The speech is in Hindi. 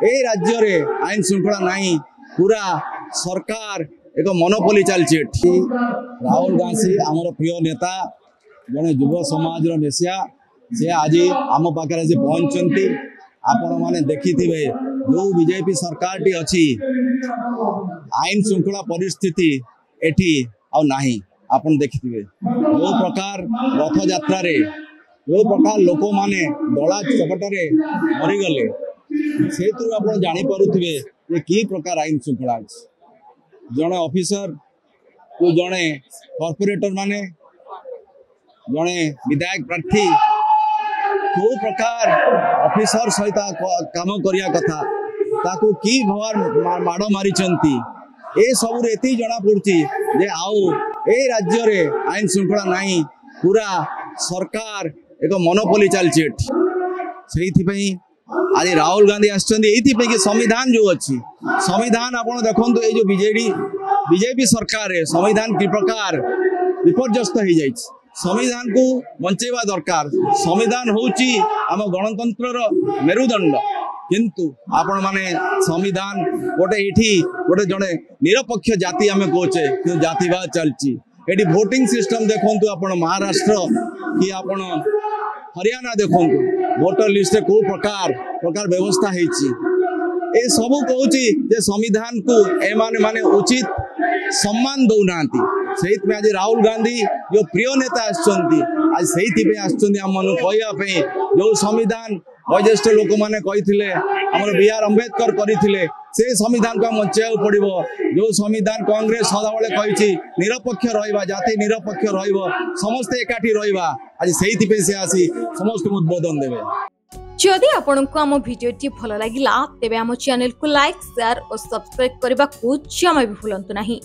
ए राज्य रे आईन श्रृंखला नहीं पूरा सरकार एक मोनोपोली चलती। राहुल गांधी आमर प्रिय नेता जड़े युव समाज नेसिया से आज आम पाखे पहुंचती। आपण मैंने देखि जो बीजेपी सरकार टी अच्छी आईन श्रृंखला परिस्थिति एठी नहीं आपन देखिथिबे जो प्रकार रथ यात्रा रे जो प्रकार लोक माने दला चकटरे मरीगले से आप जानीपे जे कि प्रकार आईन श्रृंखला जड़े ऑफिसर को जड़े कॉर्पोरेटर माने जड़े विधायक प्रार्थी जो प्रकार ऑफिसर सहित काम करिया कथा ताकू की भवार माड़ मारी ए सब एति जना पड़ी जे आउ ए राज्य रे आईन श्रृंखला नहीं पूरा सरकार एक मोनोपोली चलती। आज राहुल गांधी आसपे कि संविधान जो अच्छी संविधान आप देखो ये जो बीजेपी सरकार है संविधान कि प्रकार विपर्यस्त हो जाए। संविधान को बंचेवा दरकार। संविधान होची आम गणतंत्र मेरुदंड किंतु आपण माने संविधान गोटे गोटे जड़े निरपेक्ष जाति आम कहे कि जातिवाद चलती। ये भोटिंग सिस्टम देखु आप महाराष्ट्र कि आप हरियाणा देखु वोटर लिस्ट को प्रकार प्रकार व्यवस्था है सब कहूँ संविधान को एमाने माने उचित सम्मान दौना। से आज राहुल गांधी जो प्रिय नेता आज से आम कहवाई जो संविधान वयोज्येष्ठ लोक मैंने कही बी आर अम्बेडकर करते से संविधान को बचा पड़ो। जो संविधान कांग्रेस सदाबले कही निरपेक्ष रहा जाति निरपेक्ष समस्ते एकाठी रहा आज से आसी समस्त उद्बोधन देवे। जदि आपंक आम भिडी भल लगा तेब आम चैनल को लाइक शेयर और सब्सक्राइब करने को जमा भी भूलु नहीं।